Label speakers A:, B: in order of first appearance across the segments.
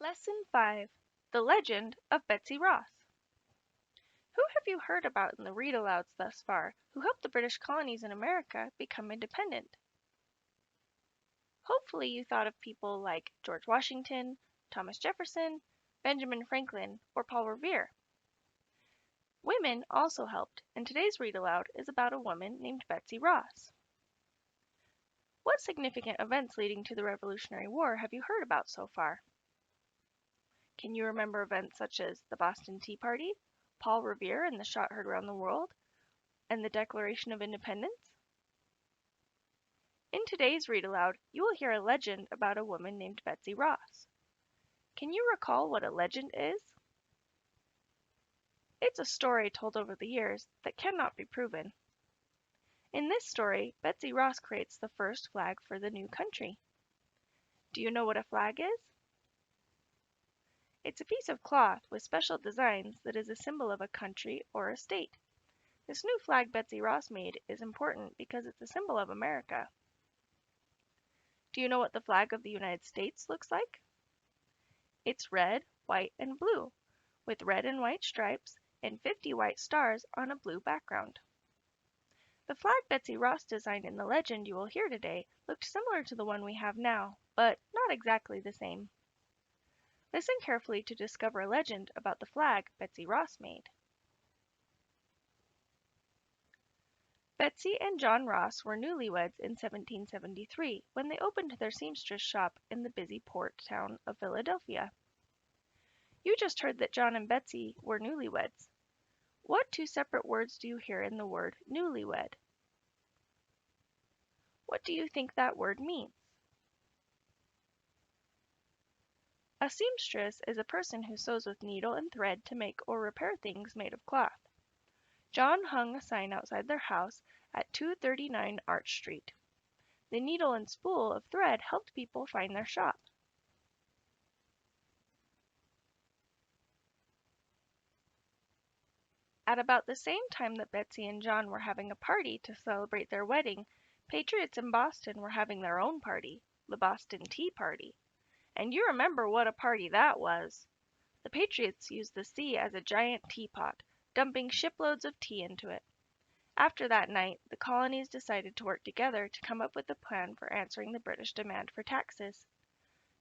A: Lesson 5. The Legend of Betsy Ross. Who have you heard about in the read-alouds thus far who helped the British colonies in America become independent? Hopefully you thought of people like George Washington, Thomas Jefferson, Benjamin Franklin, or Paul Revere. Women also helped, and today's read-aloud is about a woman named Betsy Ross. What significant events leading to the Revolutionary War have you heard about so far? Can you remember events such as the Boston Tea Party, Paul Revere and the shot heard around the world, and the Declaration of Independence? In today's read-aloud, you will hear a legend about a woman named Betsy Ross. Can you recall what a legend is? It's a story told over the years that cannot be proven. In this story, Betsy Ross creates the first flag for the new country. Do you know what a flag is? It's a piece of cloth with special designs that is a symbol of a country or a state. This new flag Betsy Ross made is important because it's a symbol of America. Do you know what the flag of the United States looks like? It's red, white, and blue, with red and white stripes and 50 white stars on a blue background. The flag Betsy Ross designed in the legend you will hear today looked similar to the one we have now, but not exactly the same. Listen carefully to discover a legend about the flag Betsy Ross made. Betsy and John Ross were newlyweds in 1773 when they opened their seamstress shop in the busy port town of Philadelphia. You just heard that John and Betsy were newlyweds. What two separate words do you hear in the word newlywed? What do you think that word means? A seamstress is a person who sews with needle and thread to make or repair things made of cloth. John hung a sign outside their house at 239 Arch Street. The needle and spool of thread helped people find their shop. At about the same time that Betsy and John were having a party to celebrate their wedding, patriots in Boston were having their own party, the Boston Tea Party. And you remember what a party that was. The patriots used the sea as a giant teapot, dumping shiploads of tea into it. After that night, the colonies decided to work together to come up with a plan for answering the British demand for taxes.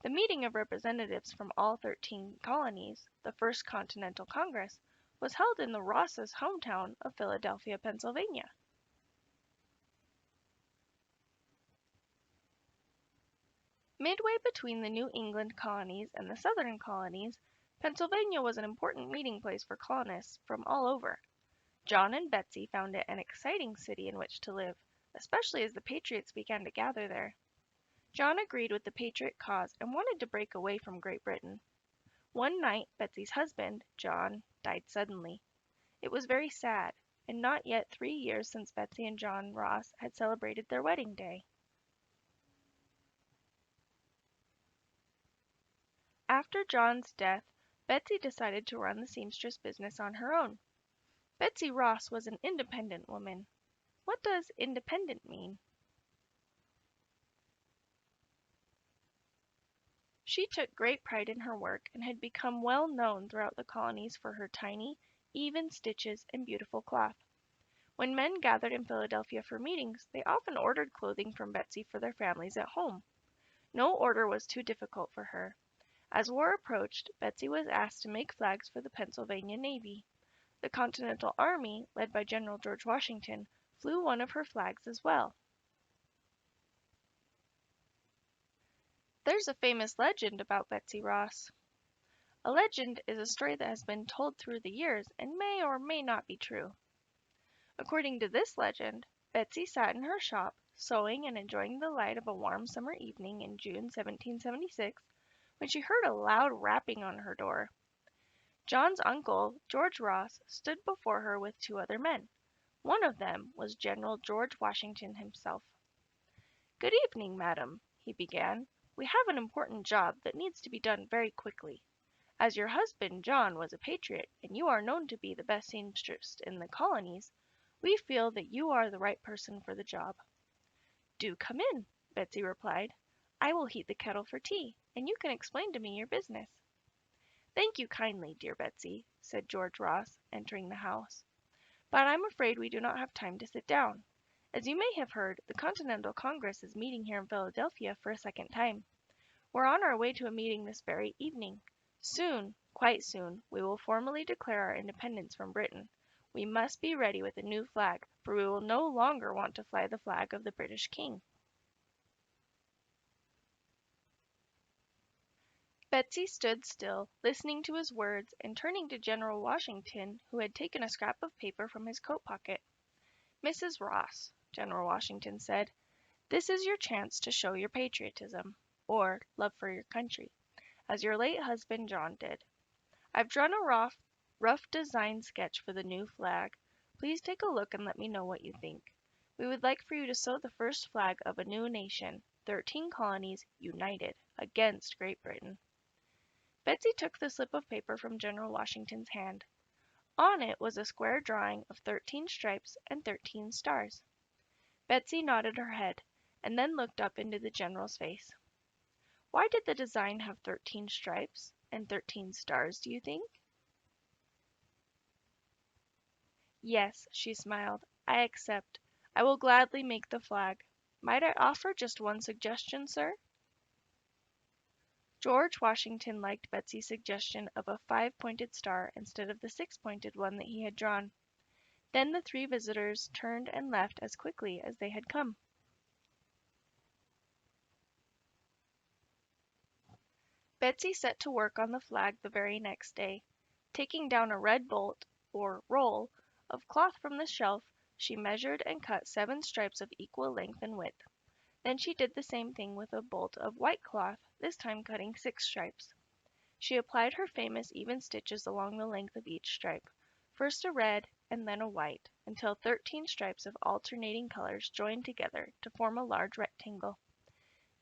A: The meeting of representatives from all 13 colonies, the First Continental Congress, was held in the Rosses' hometown of Philadelphia, Pennsylvania. Midway between the New England colonies and the Southern colonies, Pennsylvania was an important meeting place for colonists from all over. John and Betsy found it an exciting city in which to live, especially as the Patriots began to gather there. John agreed with the Patriot cause and wanted to break away from Great Britain. One night, Betsy's husband, John, died suddenly. It was very sad, and not yet 3 years since Betsy and John Ross had celebrated their wedding day. After John's death, Betsy decided to run the seamstress business on her own. Betsy Ross was an independent woman. What does independent mean? She took great pride in her work and had become well known throughout the colonies for her tiny, even stitches and beautiful cloth. When men gathered in Philadelphia for meetings, they often ordered clothing from Betsy for their families at home. No order was too difficult for her. As war approached, Betsy was asked to make flags for the Pennsylvania Navy. The Continental Army, led by General George Washington, flew one of her flags as well. There's a famous legend about Betsy Ross. A legend is a story that has been told through the years and may or may not be true. According to this legend, Betsy sat in her shop, sewing and enjoying the light of a warm summer evening in June 1776, when she heard a loud rapping on her door. John's uncle, George Ross, stood before her with 2 other men. One of them was General George Washington himself. "Good evening, madam," he began. "We have an important job that needs to be done very quickly. As your husband, John, was a patriot, and you are known to be the best seamstress in the colonies, we feel that you are the right person for the job." "Do come in," Betsy replied. "I will heat the kettle for tea, and you can explain to me your business." "Thank you kindly, dear Betsy," said George Ross, entering the house, "but I'm afraid we do not have time to sit down. As you may have heard, the Continental Congress is meeting here in Philadelphia for a second time. We're on our way to a meeting this very evening. Soon, quite soon, we will formally declare our independence from Britain. We must be ready with a new flag, for we will no longer want to fly the flag of the British King." Betsy stood still, listening to his words, and turning to General Washington, who had taken a scrap of paper from his coat pocket. "Mrs. Ross," General Washington said, "this is your chance to show your patriotism, or love for your country, as your late husband John did. I've drawn a rough design sketch for the new flag. Please take a look and let me know what you think. We would like for you to sew the first flag of a new nation, 13 colonies united against Great Britain." Betsy took the slip of paper from General Washington's hand. On it was a square drawing of 13 stripes and 13 stars. Betsy nodded her head, and then looked up into the general's face. "Why did the design have 13 stripes and 13 stars, do you think?" "Yes," she smiled, "I accept. I will gladly make the flag. Might I offer just one suggestion, sir?" George Washington liked Betsy's suggestion of a 5-pointed star instead of the 6-pointed one that he had drawn. Then the 3 visitors turned and left as quickly as they had come. Betsy set to work on the flag the very next day. Taking down a red bolt, or roll, of cloth from the shelf, she measured and cut 7 stripes of equal length and width. Then she did the same thing with a bolt of white cloth, this time cutting 6 stripes. She applied her famous even stitches along the length of each stripe, first a red and then a white, until 13 stripes of alternating colors joined together to form a large rectangle.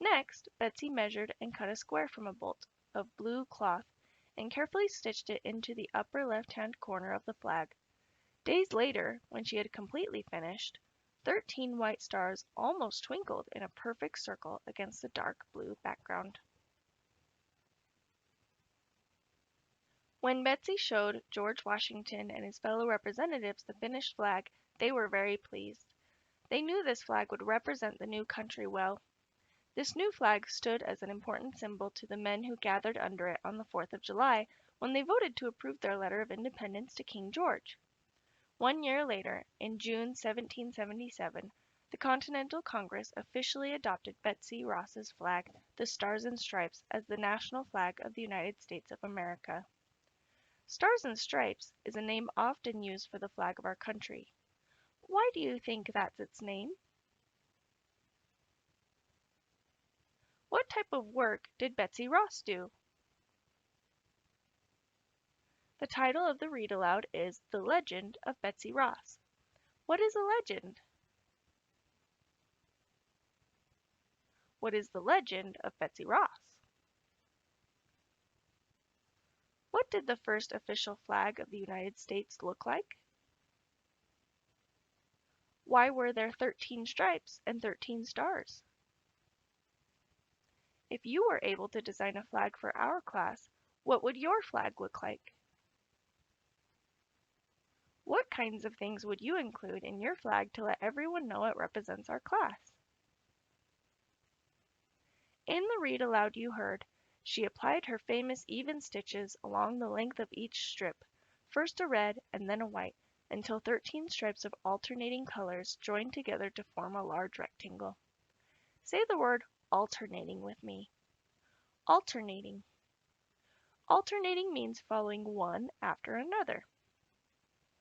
A: Next, Betsy measured and cut a square from a bolt of blue cloth, and carefully stitched it into the upper left-hand corner of the flag. Days later, when she had completely finished, 13 white stars almost twinkled in a perfect circle against the dark blue background. When Betsy showed George Washington and his fellow representatives the finished flag, they were very pleased. They knew this flag would represent the new country well. This new flag stood as an important symbol to the men who gathered under it on the 4th of July, when they voted to approve their letter of independence to King George. 1 year later, in June 1777, the Continental Congress officially adopted Betsy Ross's flag, the Stars and Stripes, as the national flag of the United States of America. Stars and Stripes is a name often used for the flag of our country. Why do you think that's its name? What type of work did Betsy Ross do? The title of the read aloud is The Legend of Betsy Ross. What is a legend? What is the legend of Betsy Ross? What did the first official flag of the United States look like? Why were there 13 stripes and 13 stars? If you were able to design a flag for our class, what would your flag look like? What kinds of things would you include in your flag to let everyone know it represents our class? In the read aloud you heard, she applied her famous even stitches along the length of each strip, first a red and then a white, until 13 stripes of alternating colors joined together to form a large rectangle. Say the word alternating with me. Alternating. Alternating means following one after another.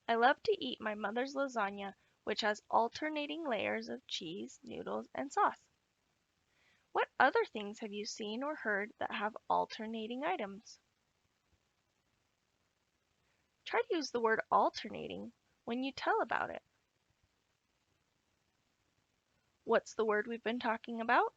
A: I love to eat my mother's lasagna, which has alternating layers of cheese, noodles, and sauce. What other things have you seen or heard that have alternating items? Try to use the word alternating when you tell about it. What's the word we've been talking about?